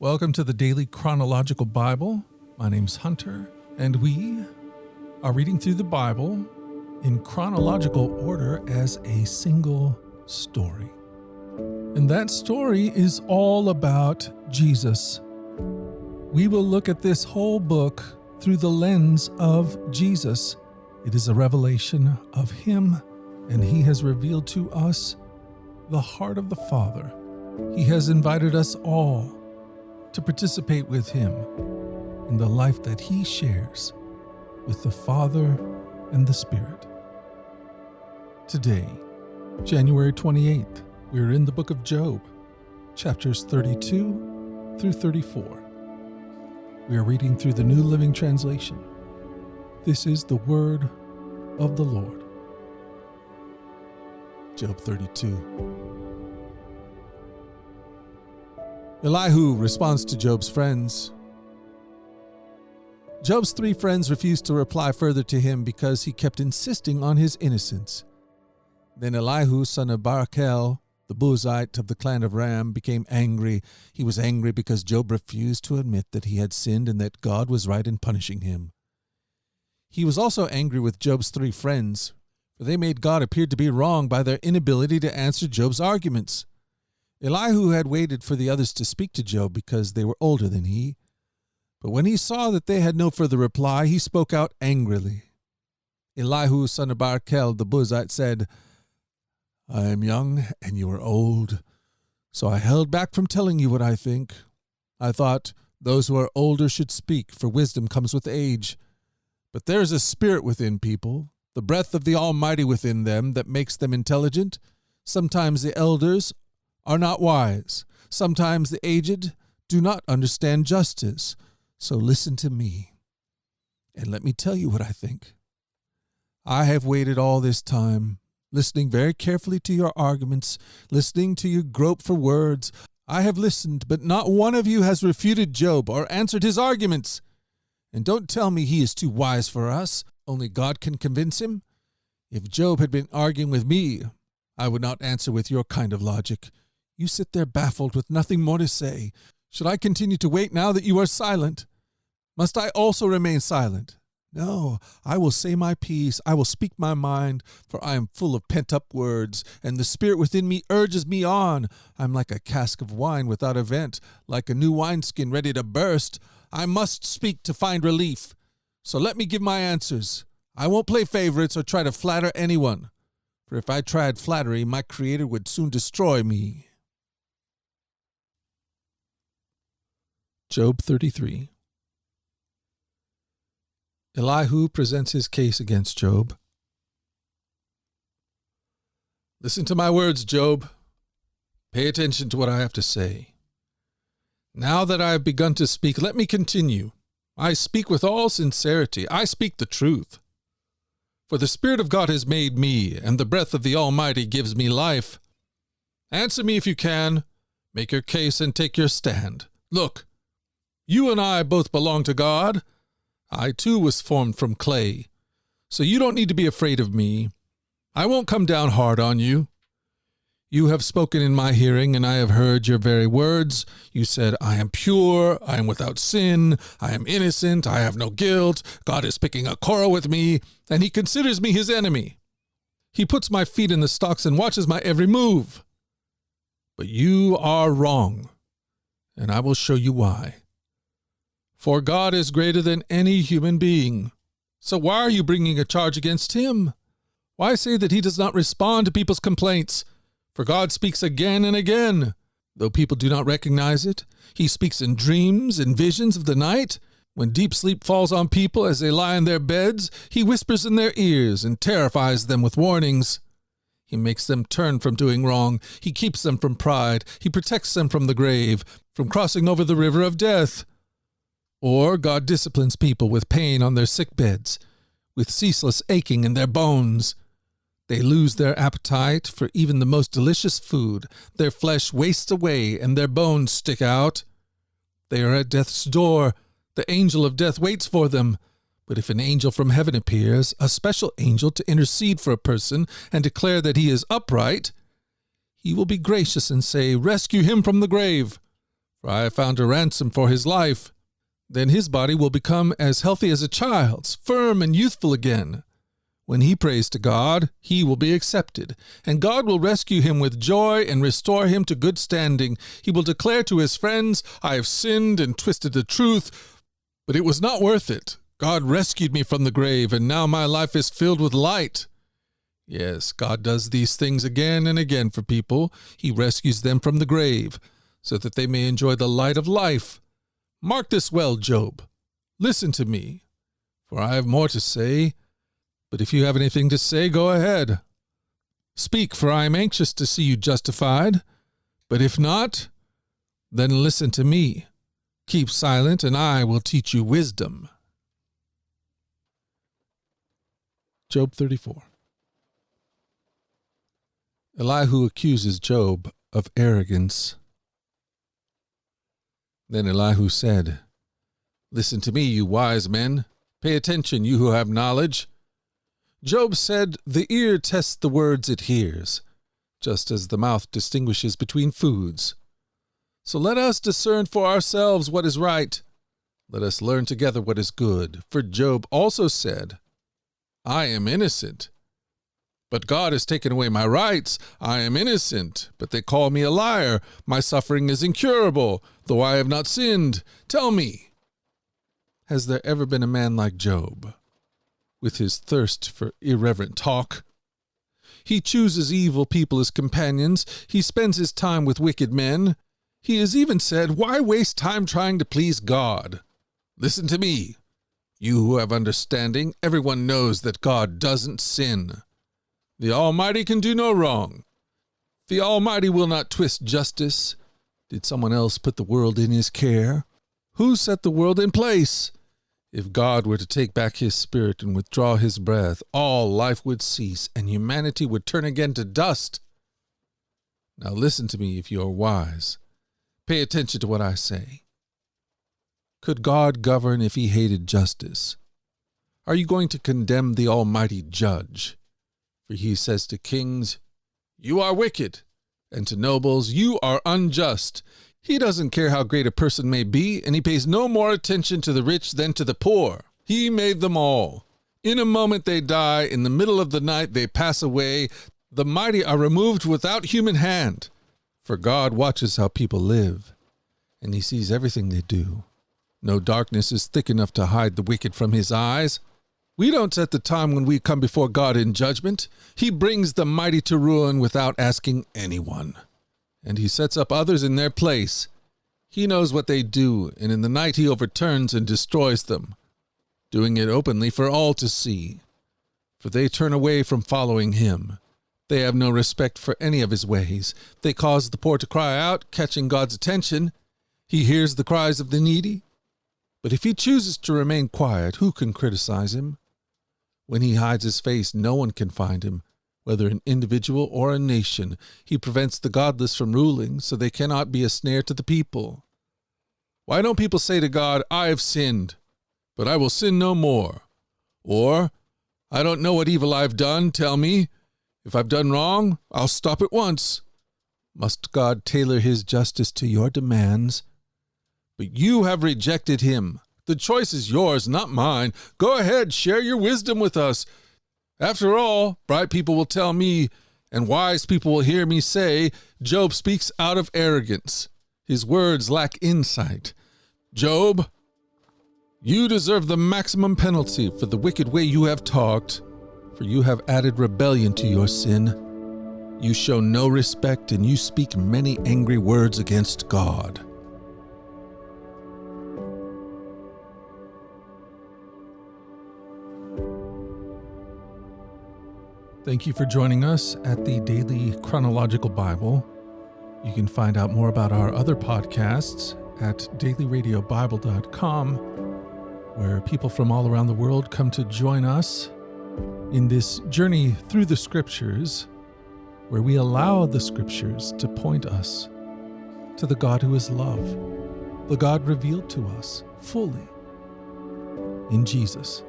Welcome to the Daily Chronological Bible. My name's Hunter, and we are reading through the Bible in chronological order as a single story. And that story is all about Jesus. We will look at this whole book through the lens of Jesus. It is a revelation of Him, and He has revealed to us the heart of the Father. He has invited us all to participate with Him in the life that He shares with the Father and the Spirit. Today, January 28th, we are in the book of Job, chapters 32 through 34. We are reading through the New Living Translation. This is the word of the Lord. Job 32. Elihu responds to Job's friends. Job's three friends refused to reply further to him because he kept insisting on his innocence. Then Elihu, son of Barachel, the Buzite of the clan of Ram, became angry. He was angry because Job refused to admit that he had sinned and that God was right in punishing him. He was also angry with Job's three friends, for they made God appear to be wrong by their inability to answer Job's arguments. Elihu had waited for the others to speak to Job because they were older than he. But when he saw that they had no further reply, he spoke out angrily. Elihu, son of Barachel, the Buzite, said, "I am young and you are old, so I held back from telling you what I think. I thought those who are older should speak, for wisdom comes with age. But there is a spirit within people, the breath of the Almighty within them, that makes them intelligent. Sometimes the elders are not wise. Sometimes the aged do not understand justice. So listen to me, and let me tell you what I think. I have waited all this time, listening very carefully to your arguments, listening to you grope for words. I have listened, but not one of you has refuted Job or answered his arguments. And don't tell me he is too wise for us. Only God can convince him. If Job had been arguing with me, I would not answer with your kind of logic. You sit there baffled with nothing more to say. Should I continue to wait now that you are silent? Must I also remain silent? No, I will say my piece. I will speak my mind, for I am full of pent-up words, and the spirit within me urges me on. I am like a cask of wine without a vent, like a new wineskin ready to burst. I must speak to find relief. So let me give my answers. I won't play favorites or try to flatter anyone, for if I tried flattery, my Creator would soon destroy me. Job 33. Elihu presents his case against Job. Listen to my words, Job. Pay attention to what I have to say. Now that I have begun to speak, let me continue. I speak with all sincerity. I speak the truth. For the Spirit of God has made me, and the breath of the Almighty gives me life. Answer me if you can. Make your case and take your stand. Look, you and I both belong to God. I too was formed from clay. So you don't need to be afraid of me. I won't come down hard on you. You have spoken in my hearing, and I have heard your very words. You said, I am pure, I am without sin, I am innocent, I have no guilt. God is picking a quarrel with me, and He considers me His enemy. He puts my feet in the stocks and watches my every move. But you are wrong, and I will show you why. For God is greater than any human being. So why are you bringing a charge against Him? Why say that He does not respond to people's complaints? For God speaks again and again. Though people do not recognize it, He speaks in dreams and visions of the night. When deep sleep falls on people as they lie in their beds, He whispers in their ears and terrifies them with warnings. He makes them turn from doing wrong. He keeps them from pride. He protects them from the grave, from crossing over the river of death. Or God disciplines people with pain on their sick beds, with ceaseless aching in their bones. They lose their appetite for even the most delicious food. Their flesh wastes away and their bones stick out. They are at death's door. The angel of death waits for them. But if an angel from heaven appears, a special angel to intercede for a person and declare that he is upright, He will be gracious and say, rescue him from the grave. for I have found a ransom for his life. Then his body will become as healthy as a child's, firm and youthful again. When he prays to God, he will be accepted, and God will rescue him with joy and restore him to good standing. He will declare to his friends, I have sinned and twisted the truth, but it was not worth it. God rescued me from the grave, and now my life is filled with light. Yes, God does these things again and again for people. He rescues them from the grave, so that they may enjoy the light of life. Mark this well, Job. Listen to me, for I have more to say. But if you have anything to say, go ahead. Speak, for I am anxious to see you justified. But if not, then listen to me. Keep silent, and I will teach you wisdom. Job 34. Elihu accuses Job of arrogance. Then Elihu said, Listen to me, you wise men. Pay attention, you who have knowledge. Job said, The ear tests the words it hears, just as the mouth distinguishes between foods. So let us discern for ourselves what is right. Let us learn together what is good. For Job also said, I am innocent, but God has taken away my rights. I am innocent, but they call me a liar. My suffering is incurable, though I have not sinned. Tell me, has there ever been a man like Job, with his thirst for irreverent talk? He chooses evil people as companions. He spends his time with wicked men. He has even said, Why waste time trying to please God? Listen to me. You who have understanding, everyone knows that God doesn't sin. The Almighty can do no wrong. The Almighty will not twist justice. Did someone else put the world in his care? Who set the world in place? If God were to take back his spirit and withdraw his breath, all life would cease and humanity would turn again to dust. Now listen to me if you are wise. Pay attention to what I say. Could God govern if he hated justice? Are you going to condemn the Almighty Judge? For he says to kings, You are wicked, and to nobles, You are unjust. He doesn't care how great a person may be, and he pays no more attention to the rich than to the poor. He made them all. In a moment they die, in the middle of the night they pass away. The mighty are removed without human hand. For God watches how people live, and he sees everything they do. No darkness is thick enough to hide the wicked from his eyes. We don't set the time when we come before God in judgment. He brings the mighty to ruin without asking anyone. And he sets up others in their place. He knows what they do, and in the night he overturns and destroys them, doing it openly for all to see. For they turn away from following him. They have no respect for any of his ways. They cause the poor to cry out, catching God's attention. He hears the cries of the needy. But if he chooses to remain quiet, who can criticize him? When he hides his face, no one can find him, whether an individual or a nation. He prevents the godless from ruling, so they cannot be a snare to the people. Why don't people say to God, I have sinned, but I will sin no more? Or, I don't know what evil I've done, tell me. If I've done wrong, I'll stop at once. Must God tailor his justice to your demands? But you have rejected him. The choice is yours, not mine. Go ahead, share your wisdom with us. After all, bright people will tell me, and wise people will hear me say, Job speaks out of arrogance. His words lack insight. Job, you deserve the maximum penalty for the wicked way you have talked, for you have added rebellion to your sin. You show no respect, and you speak many angry words against God. Thank you for joining us at the Daily Chronological Bible. You can find out more about our other podcasts at dailyradiobible.com, where people from all around the world come to join us in this journey through the Scriptures, where we allow the Scriptures to point us to the God who is love, the God revealed to us fully in Jesus.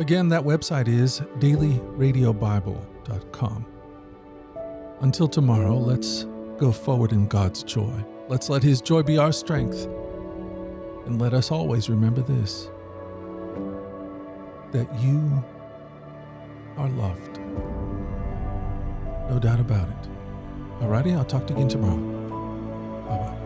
Again, that website is dailyradiobible.com. Until tomorrow, let's go forward in God's joy. Let's let his joy be our strength. And let us always remember this, that you are loved. No doubt about it. Alrighty, I'll talk to you again tomorrow. Bye-bye.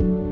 you